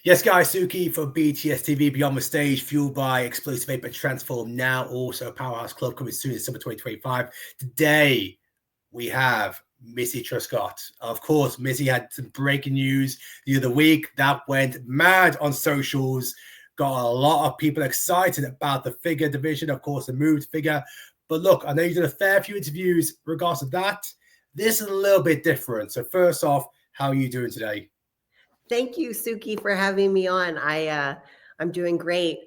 Yes, guys, Suki from BTS TV, Beyond the Stage, fueled by explosive vapor transform. Now also Powerhouse Club coming soon in summer 2025. Today, we have Missy Truscott. Of course, Missy had some breaking news the other week that went mad on socials. Got a lot of people excited about the figure division, of course, the moved figure. But look, I know you did a fair few interviews regards to that. This is a little bit different. So first off, how are you doing today? Thank you, Suki, for having me on. I'm doing great.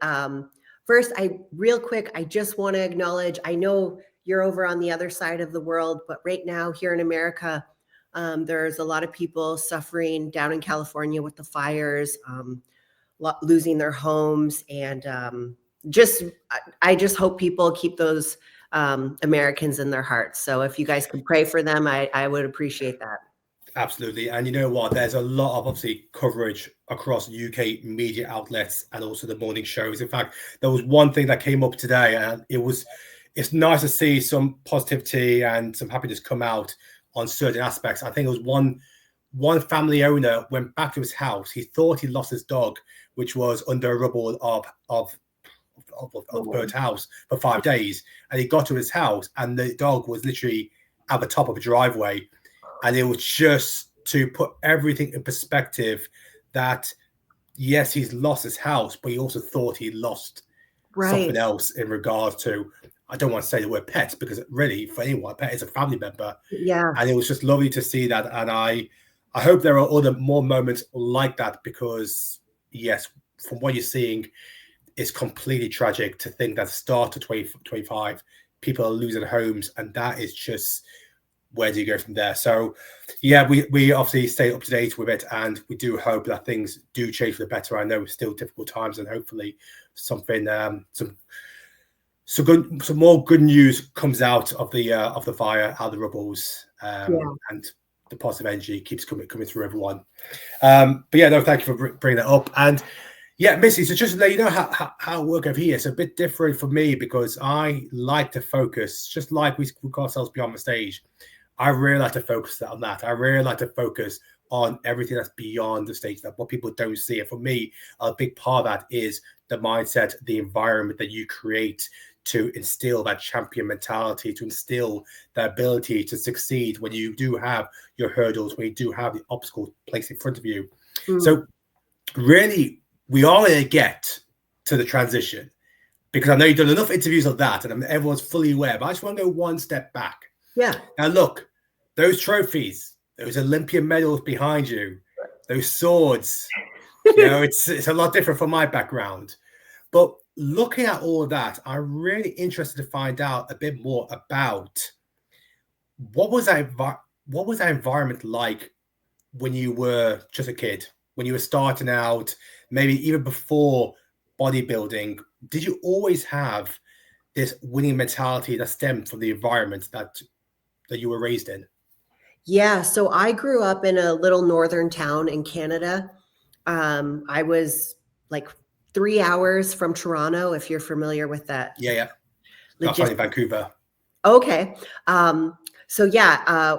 First, real quick, I just want to acknowledge, I know you're over on the other side of the world, but right now here in America, there's a lot of people suffering down in California with the fires, losing their homes. And I just hope people keep those Americans in their hearts. So if you guys could pray for them, I would appreciate that. Absolutely. And you know what? There's a lot of obviously coverage across UK media outlets and also the morning shows. In fact, there was one thing that came up today, and it's nice to see some positivity and some happiness come out on certain aspects. I think it was one family owner went back to his house. He thought he lost his dog, which was under a rubble of Bird's house for 5 days. And he got to his house and the dog was literally at the top of a driveway. And it was just to put everything in perspective that, yes, he's lost his house, but he also thought he lost something else in regards to, I don't want to say the word pets, because really, for anyone, a pet is a family member. Yeah. And it was just lovely to see that. And I hope there are more moments like that, because, yes, from what you're seeing, it's completely tragic to think that the start of 2025, people are losing homes. And that is just... where do you go from there? So, yeah, we obviously stay up to date with it, and we do hope that things do change for the better. I know it's still difficult times, and hopefully something, some more good news comes out of the fire, out of the rubbles, and the positive energy keeps coming through everyone. But yeah, no, thank you for bringing that up. And yeah, Missy, so just to let you know how I work over here, it's a bit different for me because I like to focus, just like we call ourselves Beyond the Stage. I really like to focus on that. I really like to focus on everything that's beyond the stage, that what people don't see. And for me, a big part of that is the mindset, the environment that you create to instill that champion mentality, to instill the ability to succeed when you do have your hurdles, when you do have the obstacles placed in front of you. So really, we are going to get to the transition, because I know you've done enough interviews of that and everyone's fully aware, but I just want to go one step back. Yeah. Now look, those trophies, those Olympia medals behind you, those swords, you know, it's a lot different from my background. But looking at all of that, I'm really interested to find out a bit more about what was that environment like when you were just a kid, when you were starting out, maybe even before bodybuilding. Did you always have this winning mentality that stemmed from the environment that you were raised in? Yeah. So I grew up in a little northern town in Canada. I was like 3 hours from Toronto, if you're familiar with that. Yeah. Not funny, Vancouver. Okay. So yeah,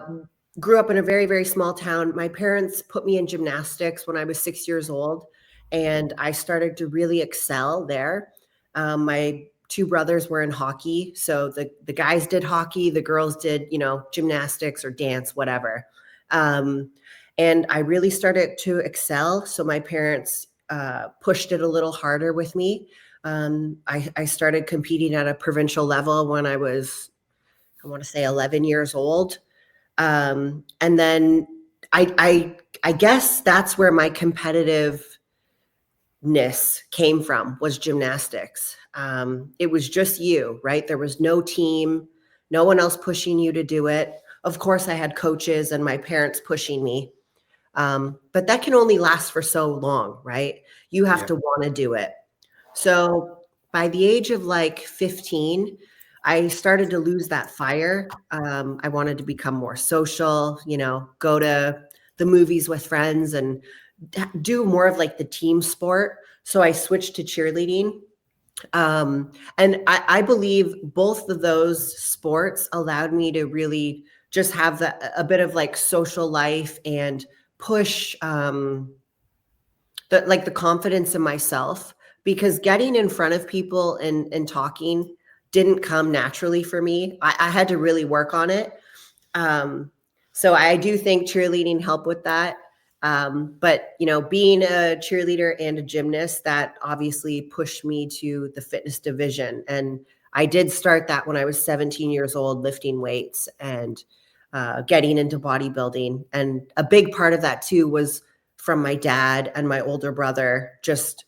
grew up in a very, very small town. My parents put me in gymnastics when I was 6 years old, and I started to really excel there. My 2 brothers were in hockey. So the guys did hockey, the girls did, gymnastics or dance, whatever. And I really started to excel. So my parents pushed it a little harder with me. I started competing at a provincial level when I was, I want to say 11 years old. And then I guess that's where my competitiveness came from, was gymnastics. It was just you, right? There was no team, no one else pushing you to do it. Of course, I had coaches and my parents pushing me. But that can only last for so long, right? You have to want to do it. So by the age of like 15, I started to lose that fire. I wanted to become more social, go to the movies with friends and do more of like the team sport. So I switched to cheerleading. And I believe both of those sports allowed me to really just have a bit of like social life and push the confidence in myself, because getting in front of people and talking didn't come naturally for me. I had to really work on it. So I do think cheerleading helped with that. But being a cheerleader and a gymnast, that obviously pushed me to the fitness division. And I did start that when I was 17 years old, lifting weights and getting into bodybuilding. And a big part of that too was from my dad and my older brother, just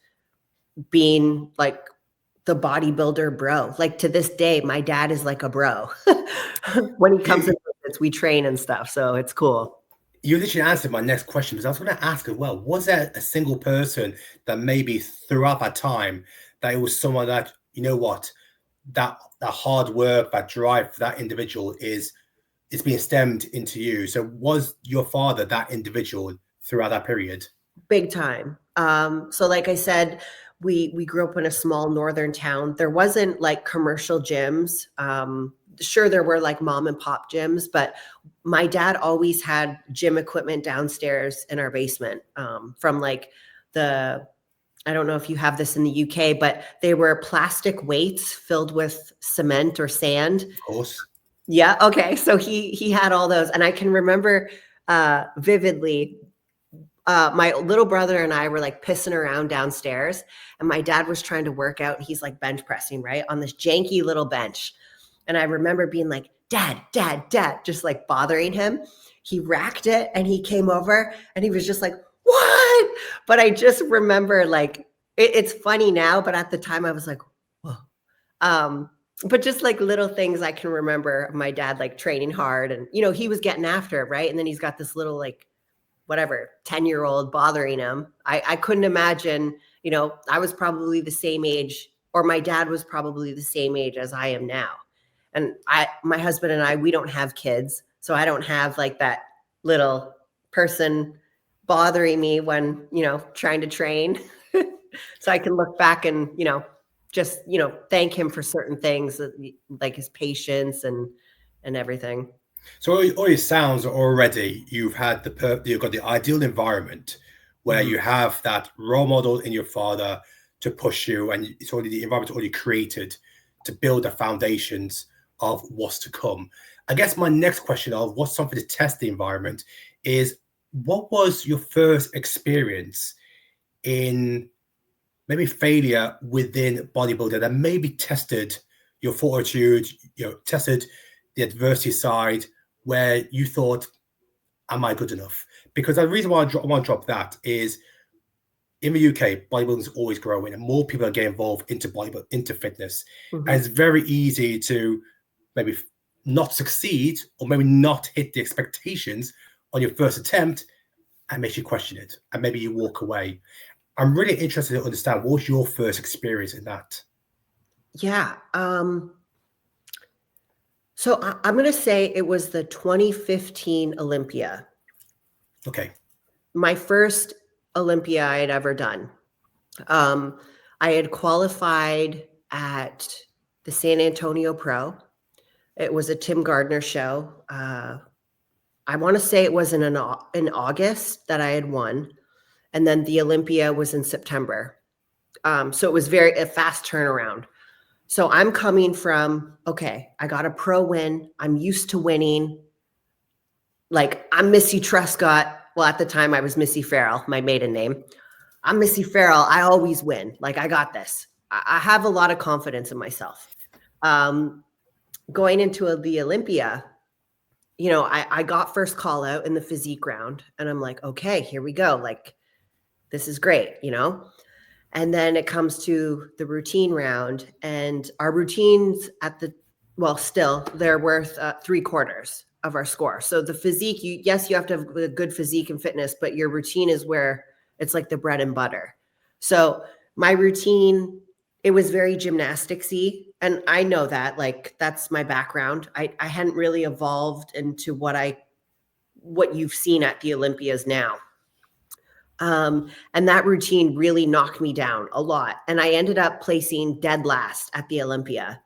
being like the bodybuilder bro. Like to this day, my dad is like a bro. When he comes in, we train and stuff. So it's cool. You literally answered my next question, because I was going to ask as well, was there a single person that maybe throughout that time that it was someone that, you know what, that hard work, that drive for that individual is being stemmed into you? So was your father that individual throughout that period? Big time. So like I said, we grew up in a small northern town. There wasn't like commercial gyms. Sure, there were like mom and pop gyms, but my dad always had gym equipment downstairs in our basement, from like I don't know if you have this in the UK, but they were plastic weights filled with cement or sand. Of course. Yeah. Okay. So he had all those. And I can remember vividly, my little brother and I were like pissing around downstairs, and my dad was trying to work out. And he's like bench pressing, right, on this janky little bench. And I remember being like, dad, just like bothering him. He racked it and he came over and he was just like, what? But I just remember like, it's funny now, but at the time I was like, whoa. But just like little things I can remember my dad like training hard, and, he was getting after it, right? And then he's got this little like, whatever, 10-year-old bothering him. I couldn't imagine, I was probably the same age, or my dad was probably the same age as I am now. And my husband and I, we don't have kids. So I don't have like that little person bothering me when, trying to train. So I can look back and, just, thank him for certain things, like his patience and everything. So all your sounds already, you've got the ideal environment where you have that role model in your father to push you, and it's already the environment already created to build the foundations of what's to come. I guess my next question of what's something to test the environment is, what was your first experience in maybe failure within bodybuilding that maybe tested your fortitude, tested the adversity side, where you thought, am I good enough? Because the reason why I want to drop that is, in the UK, bodybuilding is always growing and more people are getting involved into fitness. Mm-hmm. And it's very easy to maybe not succeed or maybe not hit the expectations on your first attempt, and makes you question it. And maybe you walk away. I'm really interested to understand, what was your first experience in that? Yeah. So I'm going to say it was the 2015 Olympia. Okay. My first Olympia I had ever done. I had qualified at the San Antonio Pro. It was a Tim Gardner show. I want to say it was in August that I had won. And then the Olympia was in September. So it was a fast turnaround. So I'm coming from, okay, I got a pro win. I'm used to winning. Like, I'm Missy Truscott. Well, at the time I was Missy Farrell, my maiden name. I'm Missy Farrell. I always win. Like, I got this. I have a lot of confidence in myself. Going into the Olympia, I got first call out in the physique round, and I'm like, okay, here we go. Like, this is great, And then it comes to the routine round, and our routines still, they're worth 3/4 of our score. So the physique, you have to have a good physique and fitness, but your routine is where it's like the bread and butter. So my routine, it was very gymnastics-y. And I know that, like, that's my background. I hadn't really evolved into what you've seen at the Olympias now. And that routine really knocked me down a lot. And I ended up placing dead last at the Olympia.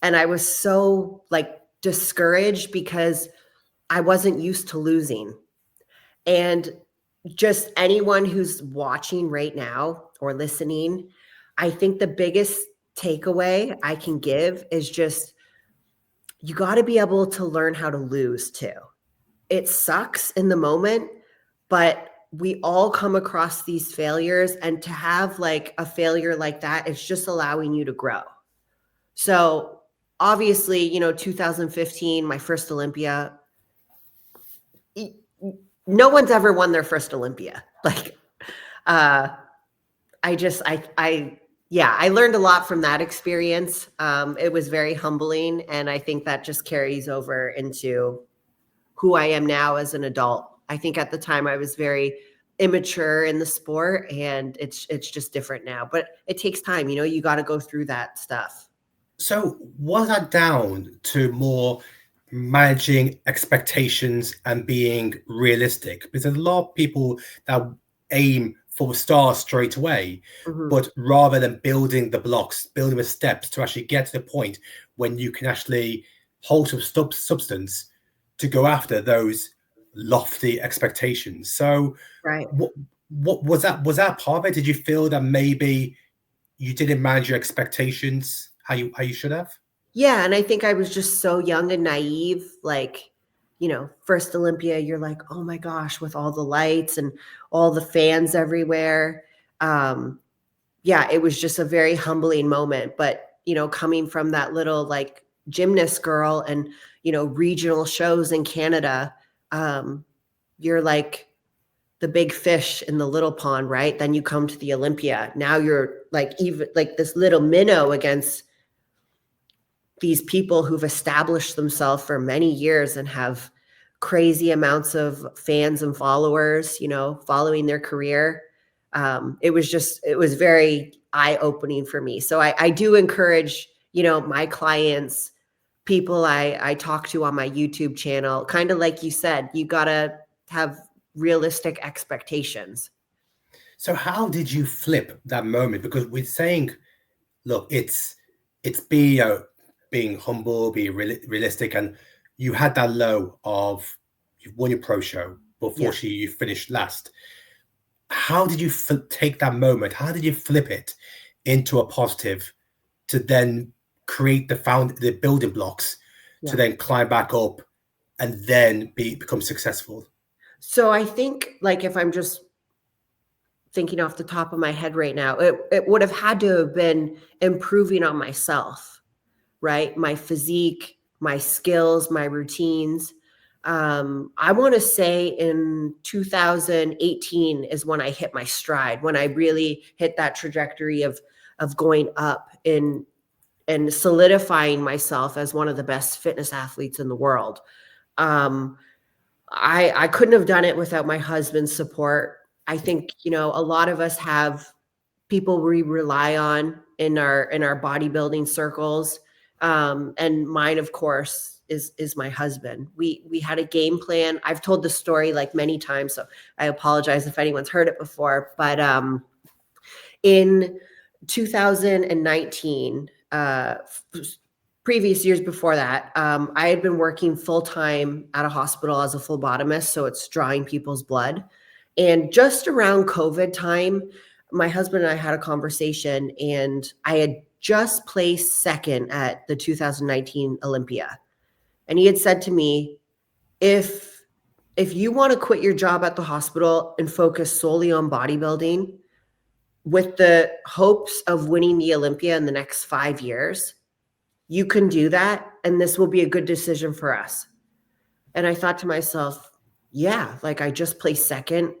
And I was so like discouraged because I wasn't used to losing. And just anyone who's watching right now or listening, I think the biggest takeaway I can give is just you got to be able to learn how to lose too. It sucks in the moment, but we all come across these failures, and to have like a failure like that, it's just allowing you to grow. So obviously, 2015, my first Olympia, no one's ever won their first Olympia. Like, I learned a lot from that experience. It was very humbling. And I think that just carries over into who I am now as an adult. I think at the time I was very immature in the sport, and it's just different now, but it takes time. You got to go through that stuff. So was that down to more managing expectations and being realistic? Because there's a lot of people that aim for stars straight away, but rather than building the blocks, building the steps to actually get to the point when you can actually hold some substance to go after those lofty expectations. So Right. What was that part of it? Did you feel that maybe you didn't manage your expectations how you should have? Yeah, and I think I was just so young and naive. Like, first Olympia, you're like, oh my gosh, with all the lights and all the fans everywhere. Yeah, it was just a very humbling moment. But, coming from that little like gymnast girl and, regional shows in Canada, you're like the big fish in the little pond, right? Then you come to the Olympia. Now you're like even like this little minnow against these people who've established themselves for many years and have crazy amounts of fans and followers, following their career. It was very eye-opening for me. So I do encourage, my clients, people I talk to on my YouTube channel, kind of like you said, you got to have realistic expectations. So how did you flip that moment? Because we're saying, look, it's being humble, being realistic, and you had that low of you've won your pro show, but fortunately you finished last. How did you take that moment? How did you flip it into a positive to then create the building blocks to then climb back up and then become successful? So I think, like, if I'm just thinking off the top of my head right now, it would have had to have been improving on myself, right? My physique, my skills, my routines. I want to say in 2018 is when I hit my stride, when I really hit that trajectory of going up and solidifying myself as one of the best fitness athletes in the world. I couldn't have done it without my husband's support. I think, a lot of us have people we rely on in our bodybuilding circles. And mine, of course, is my husband. We had a game plan. I've told the story like many times, so I apologize if anyone's heard it before. But in 2019, previous years before that, I had been working full-time at a hospital as a phlebotomist, so it's drawing people's blood. And just around COVID time, my husband and I had a conversation, and I had just placed second at the 2019 Olympia. And he had said to me, if you want to quit your job at the hospital and focus solely on bodybuilding with the hopes of winning the Olympia in the next 5 years, you can do that, and this will be a good decision for us. And I thought to myself, yeah, like I just placed second.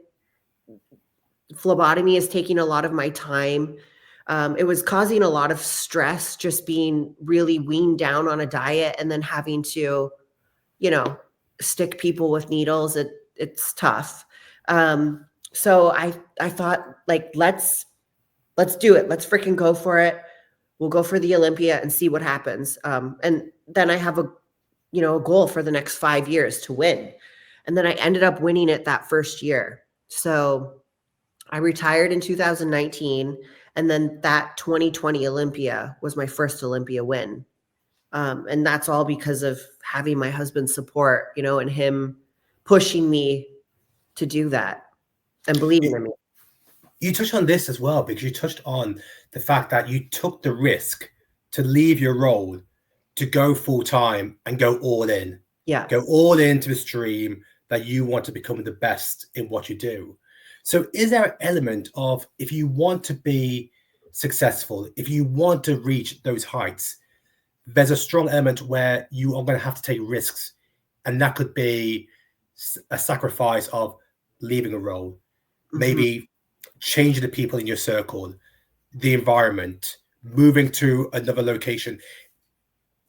Phlebotomy is taking a lot of my time. It was causing a lot of stress, just being really weaned down on a diet and then having to, stick people with needles. It's tough. So I thought, like, let's do it. Let's freaking go for it. We'll go for the Olympia and see what happens. And then I have a goal for the next 5 years to win. And then I ended up winning it that first year. So I retired in 2019, and then that 2020 Olympia was my first Olympia win. And that's all because of having my husband's support, and him pushing me to do that. and believing in me. You touched on this as well, because you touched on the fact that you took the risk to leave your role to go full time and go all in. Yeah. Go all into this dream that you want to become the best in what you do. So is there an element of, if you want to be successful, if you want to reach those heights, there's a strong element where you are going to have to take risks, and that could be a sacrifice of leaving a role, maybe changing the people in your circle, the environment, moving to another location.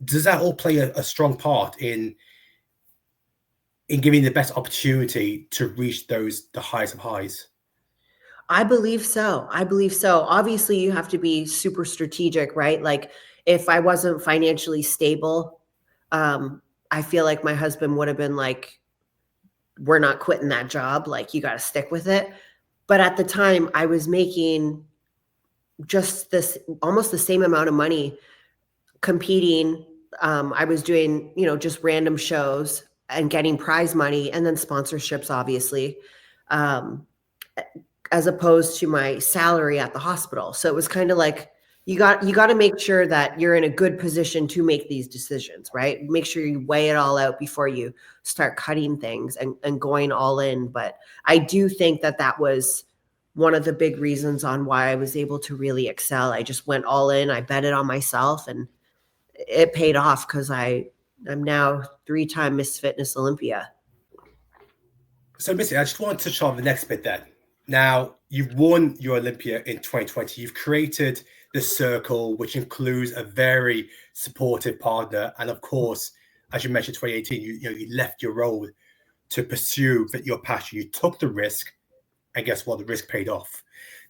Does that all play a strong part in giving the best opportunity to reach the highest of highs? I believe so. I believe so. Obviously, you have to be super strategic, right? Like, if I wasn't financially stable, I feel like my husband would have been like, we're not quitting that job. Like, you got to stick with it. But at the time, I was making just this almost the same amount of money competing. I was doing, just random shows and getting prize money and then sponsorships, obviously, as opposed to my salary at the hospital. So it was kind of like, you got to make sure that you're in a good position to make these decisions, right? Make sure you weigh it all out before you start cutting things and going all in. But I do think that was one of the big reasons on why I was able to really excel. I just went all in. I bet it on myself, and it paid off, because I'm now 3-time Miss Fitness Olympia. So, Missy, I just want to touch on the next bit then. Now, you've won your Olympia in 2020. You've created the circle, which includes a very supportive partner. And of course, as you mentioned, 2018, you left your role to pursue your passion. You took the risk, and guess what? The risk paid off.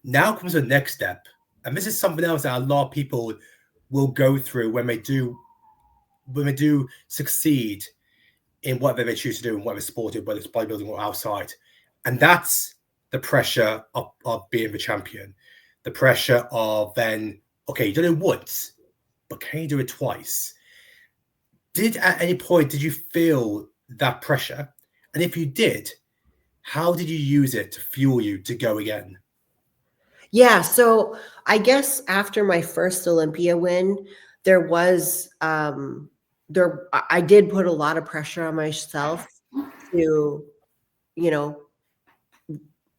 Now comes the next step. And this is something else that a lot of people will go through when they do succeed in whatever they choose to do, in whatever sport, whether it's bodybuilding or outside. And that's the pressure of being the champion. The pressure of then, okay, you did it once, but can you do it twice? At any point, did you feel that pressure? And if you did, how did you use it to fuel you to go again? Yeah. So I guess after my first Olympia win, there was, I did put a lot of pressure on myself to,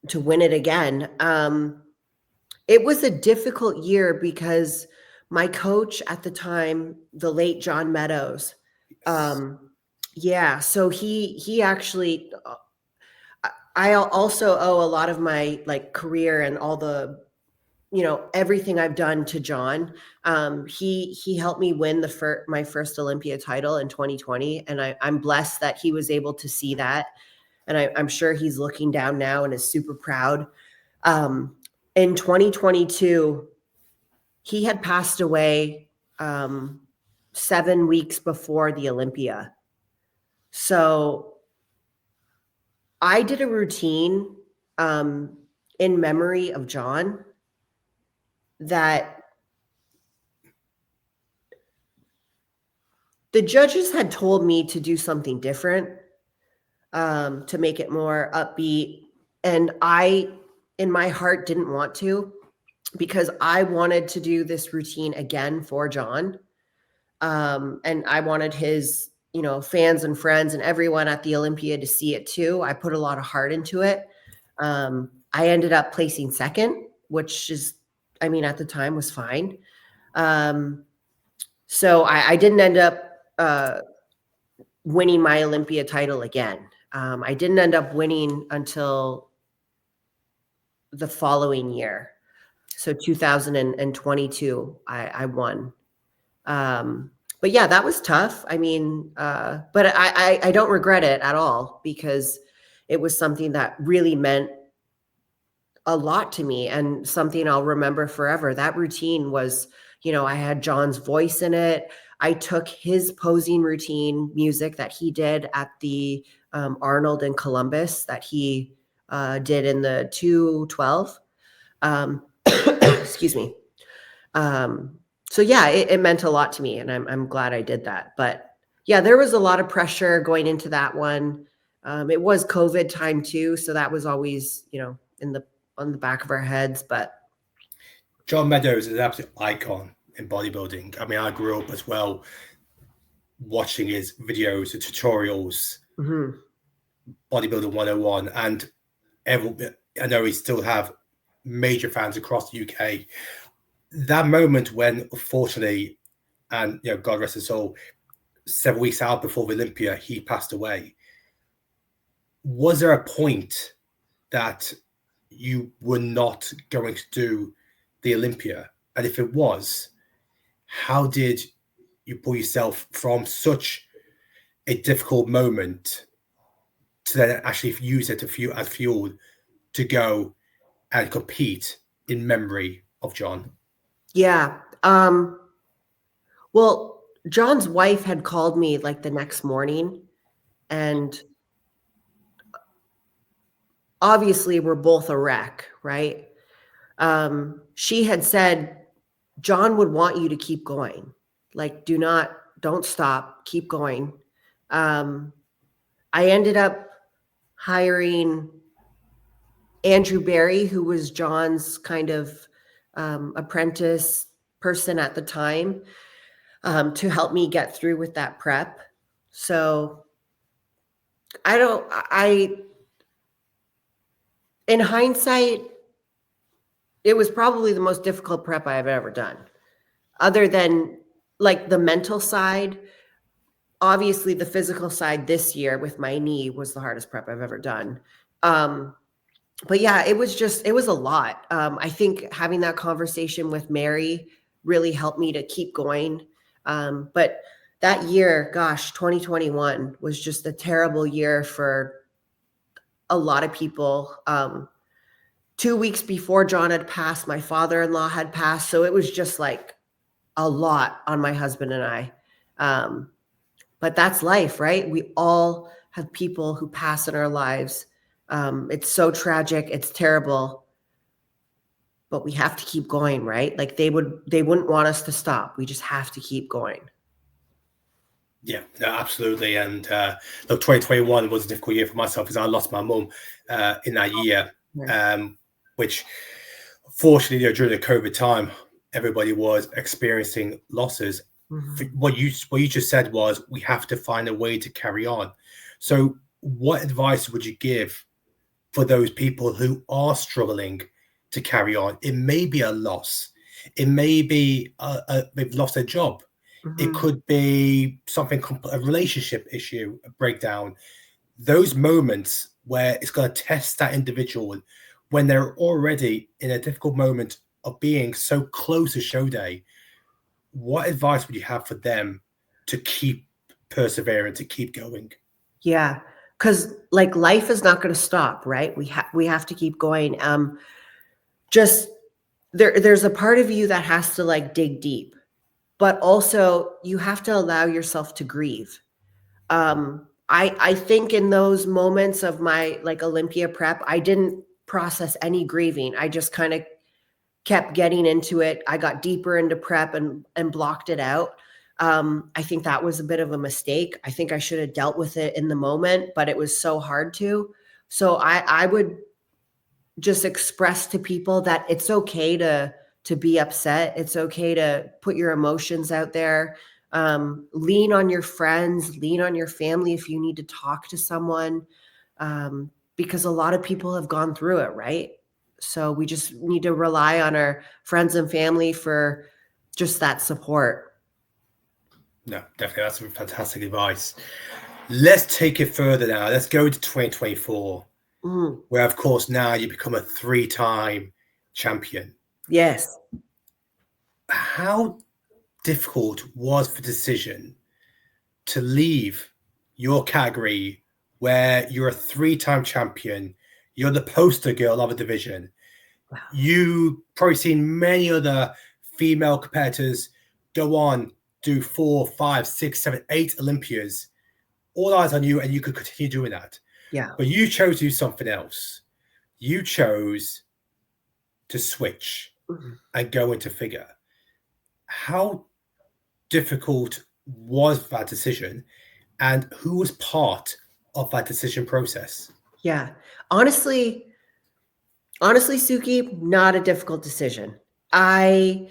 to win it again. It was a difficult year because my coach at the time, the late John Meadows, so he actually, I also owe a lot of my career and all the, everything I've done to John. He helped me win my first Olympia title in 2020. And I'm blessed that he was able to see that. And I'm sure he's looking down now and is super proud. In 2022, he had passed away 7 weeks before the Olympia. So I did a routine in memory of John that the judges had told me to do something different, to make it more upbeat. And I, in my heart, didn't want to, because I wanted to do this routine again for John. And I wanted his, fans and friends and everyone at the Olympia to see it too. I put a lot of heart into it. I ended up placing second, which is, at the time was fine. So I didn't end up winning my Olympia title again. I didn't end up winning until the following year. So 2022, I won. But yeah, that was tough. But I don't regret it at all, because it was something that really meant a lot to me and something I'll remember forever. That routine was, I had John's voice in it. I took his posing routine music that he did at the Arnold in Columbus that he did in the 212. Excuse me. So yeah, it meant a lot to me, and I'm glad I did that. But yeah, there was a lot of pressure going into that one. It was COVID time too, so that was always, on the back of our heads. But John Meadows is an absolute icon in bodybuilding. I mean, I grew up as well watching his videos, the tutorials, Bodybuilding 101, and I know he still have major fans across the UK. That moment when, unfortunately, and God rest his soul, 7 weeks out before the Olympia, he passed away. Was there a point that you were not going to do the Olympia? And if it was, how did you pull yourself from such a difficult moment to then actually use it as fuel to go and compete in memory of John? Yeah. Well, John's wife had called me like the next morning, and obviously we're both a wreck, right? She had said, John would want you to keep going. Like, don't stop, keep going. I ended up hiring Andrew Barry, who was John's kind of apprentice person at the time, to help me get through with that prep. So in hindsight, it was probably the most difficult prep I've ever done, other than like the mental side. Obviously the physical side this year with my knee was the hardest prep I've ever done. But yeah, it was a lot. I think having that conversation with Mary really helped me to keep going. But that year, gosh, 2021 was just a terrible year for a lot of people. 2 weeks before John had passed, my father-in-law had passed. So it was just like a lot on my husband and I. But that's life, right? We all have people who pass in our lives. It's so tragic. It's terrible. But we have to keep going, right? Like they wouldn't want us to stop. We just have to keep going. Yeah, no, absolutely. And look, 2021 was a difficult year for myself because I lost my mum in that year, which fortunately, during the COVID time, everybody was experiencing losses. What you just said was we have to find a way to carry on. So what advice would you give for those people who are struggling to carry on? It may be a loss. It may be they've lost their job. It could be something, a relationship issue, a breakdown. Those moments where it's going to test that individual when they're already in a difficult moment of being so close to show day. What advice would you have for them to keep persevering, to keep going? Yeah, because like life is not going to stop, right? We have to keep going. Just there's a part of you that has to like dig deep, but also you have to allow yourself to grieve. I think in those moments of my like Olympia prep, I didn't process any grieving. I just kind of kept getting into it. I got deeper into prep and blocked it out. I think that was a bit of a mistake. I think I should have dealt with it in the moment, but it was so hard to. So I would just express to people that it's okay to be upset. It's okay to put your emotions out there. Lean on your friends, lean on your family if you need to talk to someone, because a lot of people have gone through it, right? So we just need to rely on our friends and family for just that support. No, definitely. That's some fantastic advice. Let's take it further now. Let's go to 2024, where, of course, now you become a 3-time champion. Yes. How difficult was the decision to leave your category where you're a 3-time champion? You're the poster girl of a division. Wow. You probably seen many other female competitors go on, do 4, 5, 6, 7, 8 Olympias. All eyes on you, and you could continue doing that. Yeah. But you chose to do something else. You chose to switch and go into figure. How difficult was that decision, and who was part of that decision process? Yeah. Honestly, Honestly, Suki, not a difficult decision. I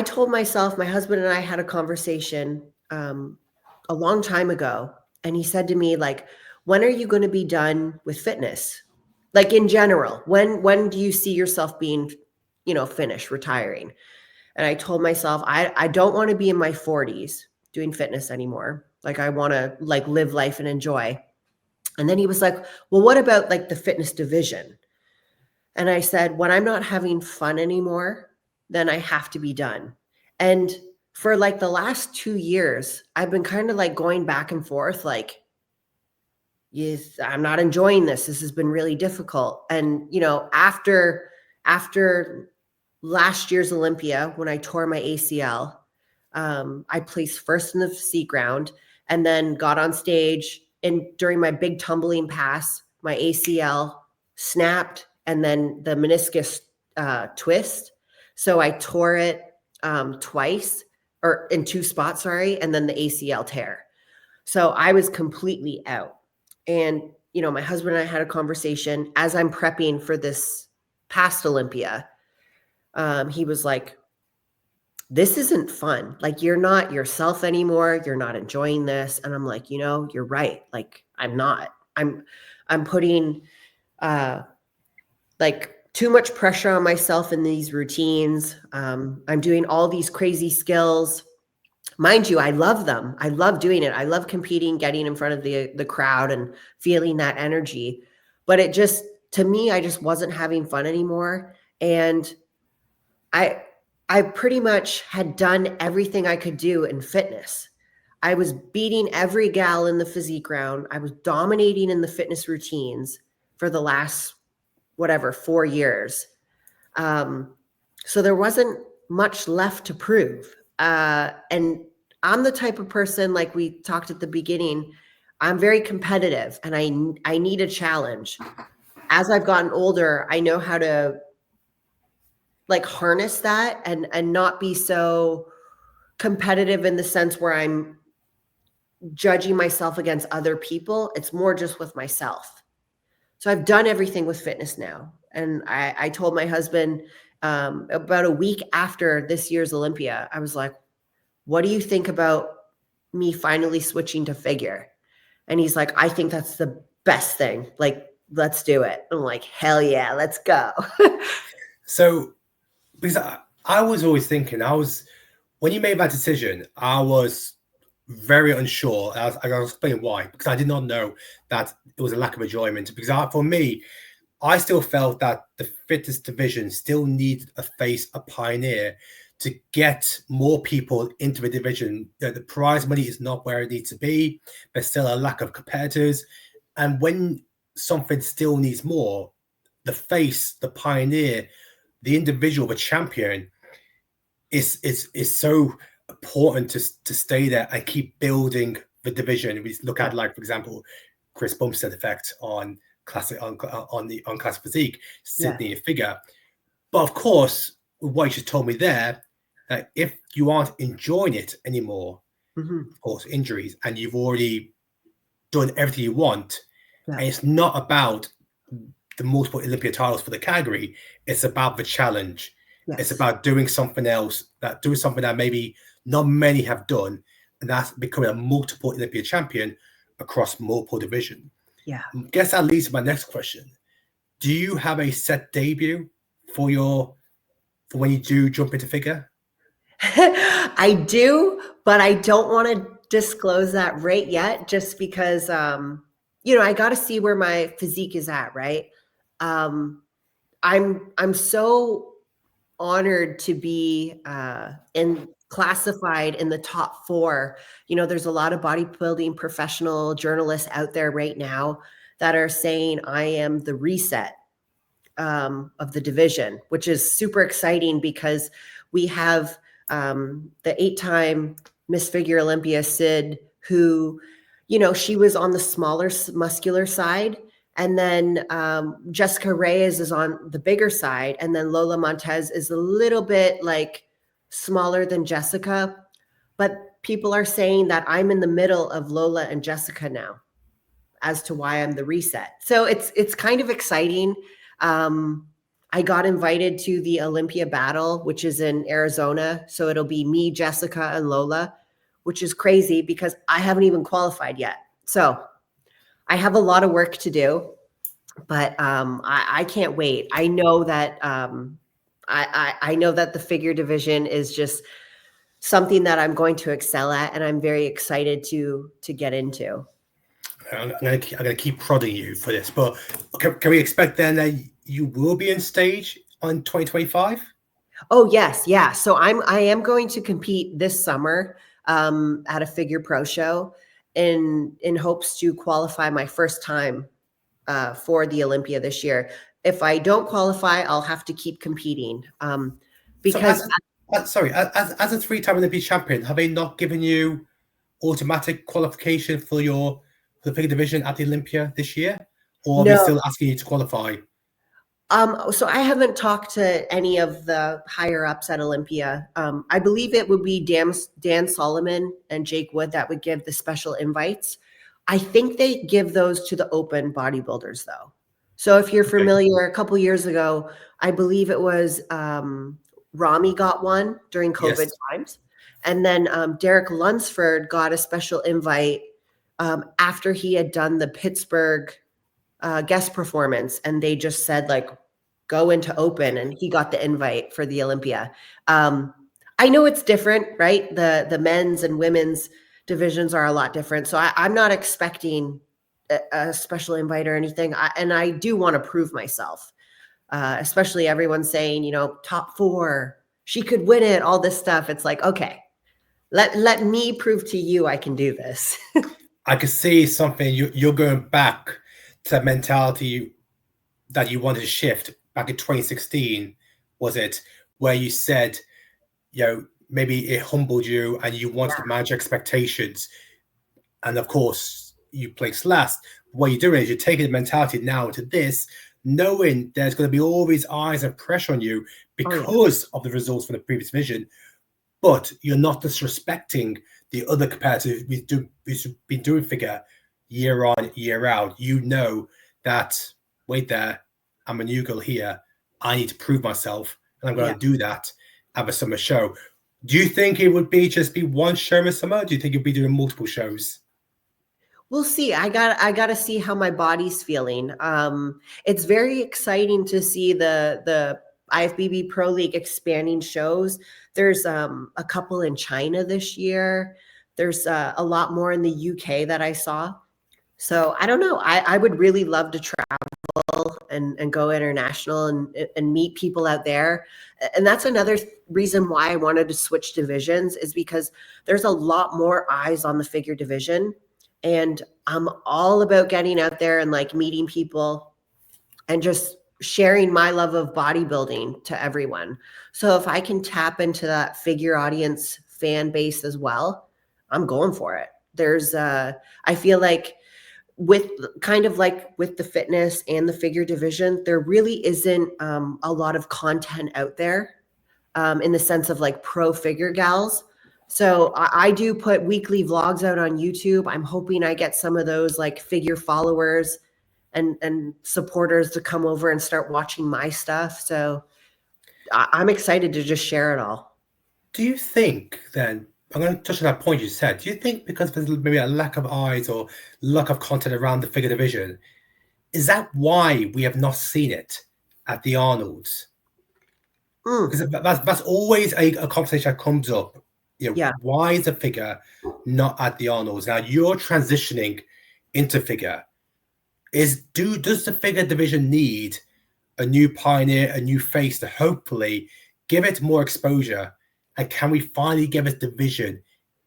told myself, my husband and I had a conversation a long time ago, and he said to me, like, when are you going to be done with fitness? Like in general, when do you see yourself being, finished, retiring? And I told myself, I don't want to be in my 40s doing fitness anymore. Like I want to like live life and enjoy. And then he was like, well, what about like the fitness division? And I said, when I'm not having fun anymore, then I have to be done. And for like the last 2 years, I've been kind of like going back and forth, like, yes, I'm not enjoying this. This has been really difficult. And, after last year's Olympia, when I tore my ACL, I placed first in the physique round and then got on stage. And during my big tumbling pass, my ACL snapped and then the meniscus twist. So I tore it twice or in two spots, sorry, and then the ACL tear. So I was completely out. And, my husband and I had a conversation as I'm prepping for this past Olympia. He was like, this isn't fun. Like, you're not yourself anymore. You're not enjoying this. And I'm like, you're right. Like, I'm not. I'm putting like too much pressure on myself in these routines. I'm doing all these crazy skills. Mind you, I love them. I love doing it. I love competing, getting in front of the crowd and feeling that energy. But it just, to me, I just wasn't having fun anymore. And I pretty much had done everything I could do in fitness. I was beating every gal in the physique round. I was dominating in the fitness routines for the last, 4 years. So there wasn't much left to prove. And I'm the type of person, like we talked at the beginning, I'm very competitive and I need a challenge. As I've gotten older, I know how to like harness that and not be so competitive in the sense where I'm judging myself against other people. It's more just with myself. So I've done everything with fitness now. And I told my husband about a week after this year's Olympia, I was like, what do you think about me finally switching to figure? And he's like, I think that's the best thing. Like, let's do it. I'm like, hell yeah, let's go. So, because I was always thinking, when you made that decision, I was very unsure. I'll explain why, because I did not know that it was a lack of enjoyment. Because for me, I still felt that the fitness division still needed a face, a pioneer, to get more people into the division. The prize money is not where it needs to be. There's still a lack of competitors. And when something still needs more, the face, the pioneer, the individual, the champion is so important to stay there and keep building the division. We look at, like, for example, Chris Bumstead effect on classic on classic physique, Sydney figure. But of course, what you just told me there, that if you aren't enjoying it anymore, of course, injuries, and you've already done everything you want, and it's not about the multiple Olympia titles for the category, it's about the challenge. It's about doing something else, doing something that maybe not many have done, and that's becoming a multiple Olympia champion across multiple divisions. Yeah. I guess that leads to my next question. Do you have a set debut for when you do jump into figure? I do, but I don't want to disclose that right yet, just because I got to see where my physique is at, right? I'm so honored to be classified in the top 4. There's a lot of bodybuilding professional journalists out there right now that are saying I am the reset of the division, which is super exciting because we have the 8-time Miss Figure Olympia, Sid, who, she was on the smaller muscular side. And then Jessica Reyes is on the bigger side. And then Lola Montez is a little bit like smaller than Jessica. But people are saying that I'm in the middle of Lola and Jessica now as to why I'm the reset. So it's kind of exciting. I got invited to the Olympia battle, which is in Arizona. So it'll be me, Jessica, and Lola, which is crazy because I haven't even qualified yet. So I have a lot of work to do, but I can't wait. I know that I know that the figure division is just something that I'm going to excel at, and I'm very excited to get into. I'm gonna keep prodding you for this, but can we expect then that you will be in stage on 2025? Oh yes, yeah. So I am going to compete this summer at a figure pro show in hopes to qualify my first time for the Olympia this year. If I don't qualify, I'll have to keep competing because. So as a 3-time Olympic champion, have they not given you automatic qualification for the figure division at the Olympia this year, or are they still asking you to qualify? So I haven't talked to any of the higher ups at Olympia. I believe it would be Dan Solomon and Jake Wood that would give the special invites. I think they give those to the open bodybuilders though. So if you're familiar, a couple years ago, I believe it was Rami got one during COVID times. And then Derek Lunsford got a special invite after he had done the Pittsburgh guest performance, and they just said like go into open, and he got the invite for the Olympia. I know it's different, right? The men's and women's divisions are a lot different, so I'm not expecting a special invite or anything. And I do want to prove myself, especially everyone's saying, you know, top 4, she could win it, all this stuff. It's like, okay, let me prove to you I can do this. I could see something you're going back to that mentality that you wanted to shift back in 2016, was it, where you said, you know, maybe it humbled you and you wanted to manage expectations, and of course you placed last. What you're doing is you're taking the mentality now to this, knowing there's going to be all these eyes and pressure on you because of the results from the previous division, but you're not disrespecting the other competitors who's been doing figure year on, year out. You know that, wait there, I'm a new girl here. I need to prove myself, and I'm going to do that at the summer show. Do you think it would just be one show in the summer? Do you think you'll be doing multiple shows? We'll see. I got to see how my body's feeling. It's very exciting to see the IFBB Pro League expanding shows. There's a couple in China this year. There's a lot more in the UK that I saw. So I don't know. I would really love to travel and go international and meet people out there. And that's another reason why I wanted to switch divisions, is because there's a lot more eyes on the figure division. And I'm all about getting out there and like meeting people and just sharing my love of bodybuilding to everyone. So if I can tap into that figure audience fan base as well, I'm going for it. I feel like with the fitness and the figure division, there really isn't a lot of content out there in the sense of like pro figure gals. So I do put weekly vlogs out on YouTube. I'm hoping I get some of those like figure followers and supporters to come over and start watching my stuff. So I'm excited to just share it all. Do you think then, I'm going to touch on that point you said, do you think because there's maybe a lack of eyes or lack of content around the figure division, is that why we have not seen it at the Arnolds? Because that's always a conversation that comes up. You know, why is the figure not at the Arnolds? Now you're transitioning into figure. Does the figure division need a new pioneer, a new face to hopefully give it more exposure? And can we finally give a division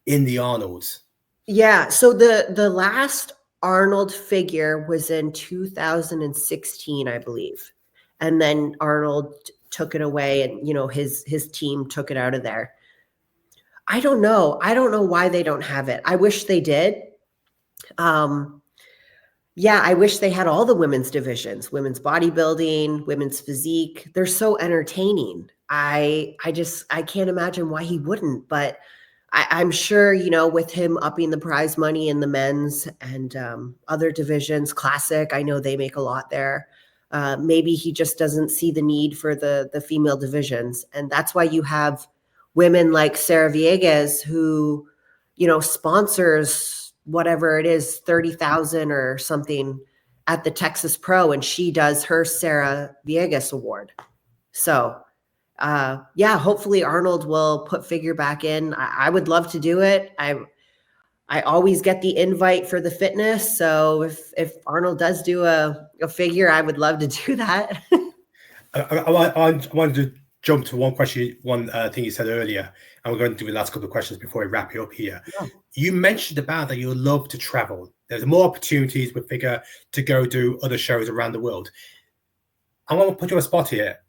in the Arnolds? Yeah. So the last Arnold figure was in 2016, I believe. And then Arnold took it away, and, you know, his team took it out of there. I don't know. I don't know why they don't have it. I wish they did. I wish they had all the women's divisions, women's bodybuilding, women's physique. They're so entertaining. I can't imagine why he wouldn't, but I'm sure, you know, with him upping the prize money in the men's and other divisions, classic, I know they make a lot there. Maybe he just doesn't see the need for the female divisions. And that's why you have women like Sarah Villegas who, sponsors whatever it is, 30,000 or something at the Texas Pro, and she does her Sarah Villegas award. So hopefully Arnold will put figure back in. I would love to do it. I always get the invite for the fitness. So if Arnold does do a figure, I would love to do that. I wanted to jump to one question, one thing you said earlier, and we're going to do the last couple of questions before we wrap it up here. Yeah. You mentioned about that you love to travel. There's more opportunities with figure to go do other shows around the world. I want to put you on a spot here.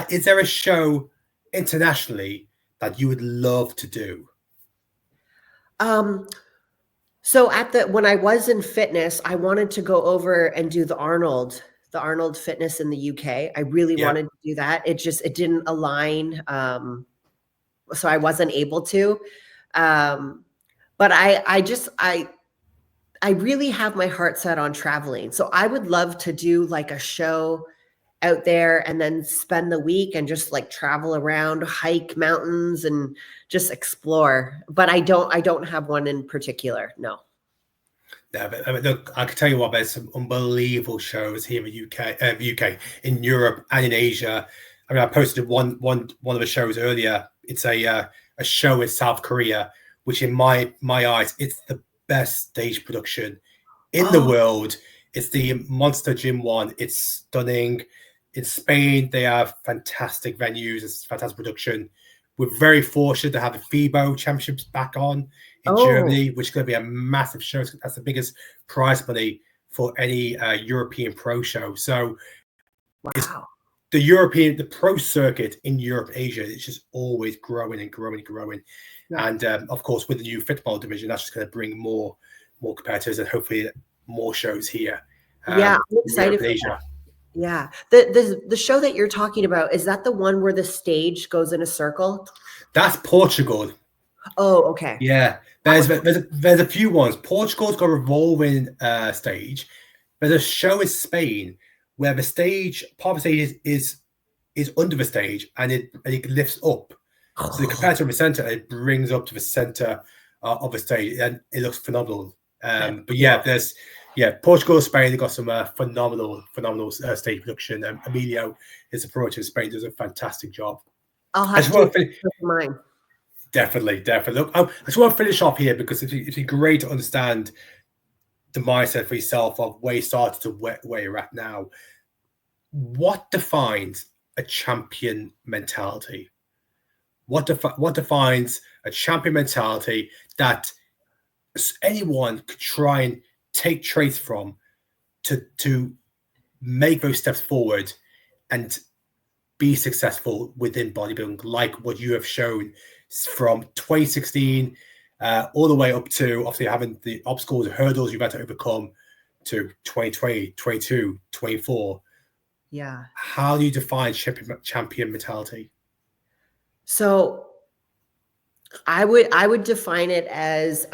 Is there a show internationally that you would love to do? So when I was in fitness, I wanted to go over and do the Arnold fitness in the UK. I really wanted to do that. It didn't align. So I wasn't able to. But I really have my heart set on traveling. So I would love to do like a show out there and then spend the week and just like travel around, hike mountains and just explore. But I don't have one in particular. No. Yeah, but look, I can tell you what, there's some unbelievable shows here in UK, in Europe and in Asia. I mean, I posted one of the shows earlier. It's a show in South Korea, which in my eyes, it's the best stage production in the world. It's the Monster Gym one. It's stunning. In Spain, they have fantastic venues. It's fantastic production. We're very fortunate to have the FIBO Championships back on in Germany, which is going to be a massive show. That's the biggest prize money for any European pro show. So wow. The pro circuit in Europe, Asia, it's just always growing and growing and growing. Yeah. And of course, with the new football division, that's just going to bring more competitors and hopefully more shows here. I'm excited for that. Yeah. The show that you're talking about, is that the one where the stage goes in a circle? That's Portugal. Oh, okay. Yeah. There's a few ones. Portugal's got a revolving stage. There's a show in Spain where the stage, part of the stage is under the stage and it lifts up. So the competitor in the center, it brings up to the center of the stage and it looks phenomenal. But yeah, Portugal, Spain, they've got some phenomenal stage production. Emilio is the pro in Spain, does a fantastic job. I'll have to finish mine. Definitely. Look, I just want to finish off here because it's great to understand the mindset for yourself of where you started to where you're at now. What defines a champion mentality? What defines a champion mentality that anyone could try and take traits from to make those steps forward and be successful within bodybuilding, like what you have shown from 2016 all the way up to obviously having the obstacles and hurdles you've had to overcome to 2020, 22, 24. Yeah. How do you define champion mentality? So I would define it as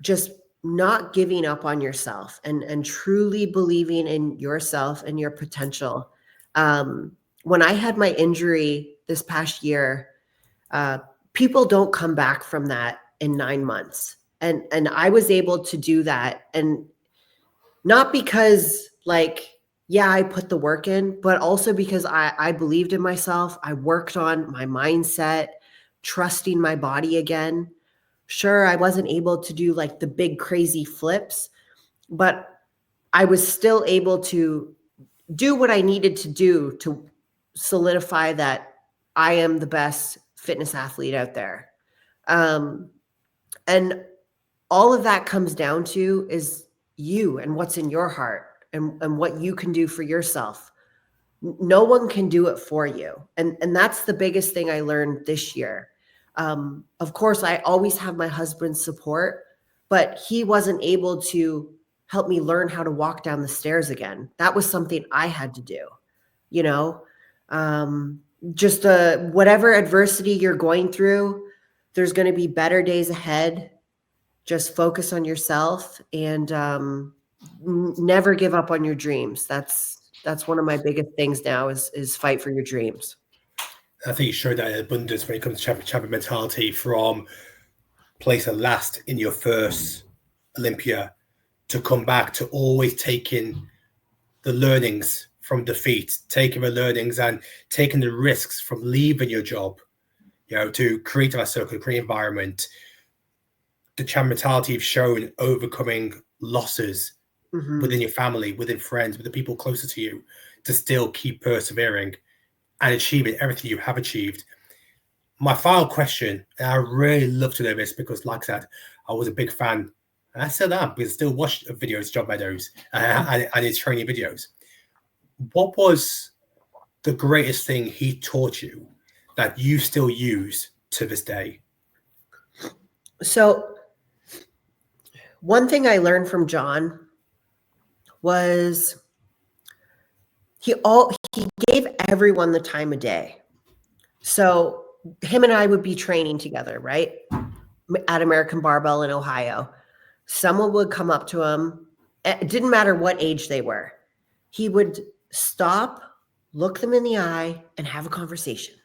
just not giving up on yourself and truly believing in yourself and your potential. When I had my injury this past year, people don't come back from that in 9 months. And I was able to do that. And not because I put the work in, but also because I believed in myself. I worked on my mindset, trusting my body again. Sure, I wasn't able to do the big crazy flips, but I was still able to do what I needed to do to solidify that I am the best fitness athlete out there. And all of that comes down to is you and what's in your heart and what you can do for yourself. No one can do it for you. And that's the biggest thing I learned this year. Of course, I always have my husband's support, but he wasn't able to help me learn how to walk down the stairs again. That was something I had to do, just whatever adversity you're going through, there's going to be better days ahead. Just focus on yourself and never give up on your dreams. That's That's one of my biggest things now is fight for your dreams. I think you showed that in abundance when it comes to champion mentality, from place at last in your first Olympia to come back to always taking the learnings from defeat, taking the learnings and taking the risks from leaving your job, to create a circle, create environment. The champion mentality you've shown overcoming losses within your family, within friends, with the people closer to you, to still keep persevering and achieving everything you have achieved. My final question, and I really love to know this because, like I said, I was a big fan, and I still am, because I still watch videos, John Meadows, and his training videos. What was the greatest thing he taught you that you still use to this day? So one thing I learned from John was he gave everyone the time of day. So him and I would be training together, right? At American Barbell in Ohio. Someone would come up to him. It didn't matter what age they were. He would stop, look them in the eye, and have a conversation.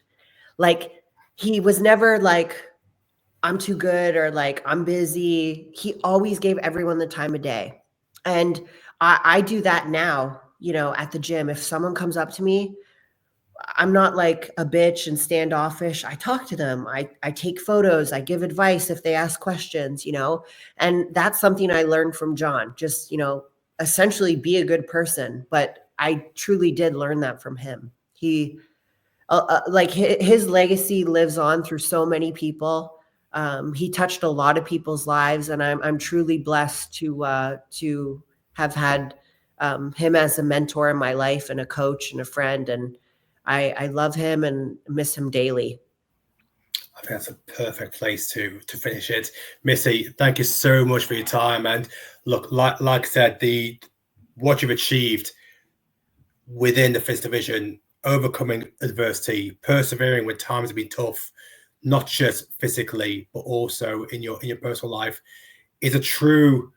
Like, he was never like, I'm too good, or like, I'm busy. He always gave everyone the time of day. And I do that now, at the gym. If someone comes up to me, I'm not like a bitch and standoffish. I talk to them. I take photos. I give advice if they ask questions, and that's something I learned from John. Just, essentially be a good person. But I truly did learn that from him. He, like, his legacy lives on through so many people. He touched a lot of people's lives, and I'm truly blessed to have had him as a mentor in my life, and a coach and a friend. And I love him and miss him daily. I think that's a perfect place to finish it. Missy, thank you so much for your time. And look, like I said, what you've achieved within the fifth division, overcoming adversity, persevering when times have been tough, not just physically, but also in your personal life, is a true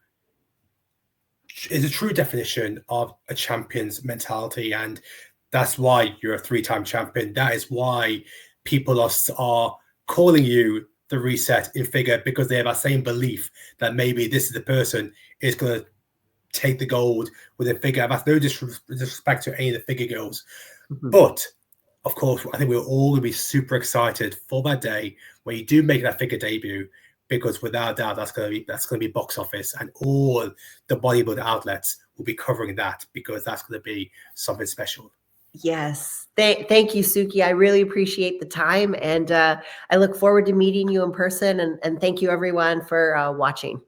definition of a champion's mentality. And that's why you're a three-time champion. That is why people are calling you the reset in figure, because they have that same belief that maybe this is the person is going to take the gold within figure. That's no disrespect to any of the figure girls. But of course, I think we're all going to be super excited for that day when you do make that figure debut, because without doubt, that's going to be box office, and all the bodybuilding outlets will be covering that, because that's going to be something special. Yes. Thank you, Suki. I really appreciate the time, and I look forward to meeting you in person, and thank you everyone for watching.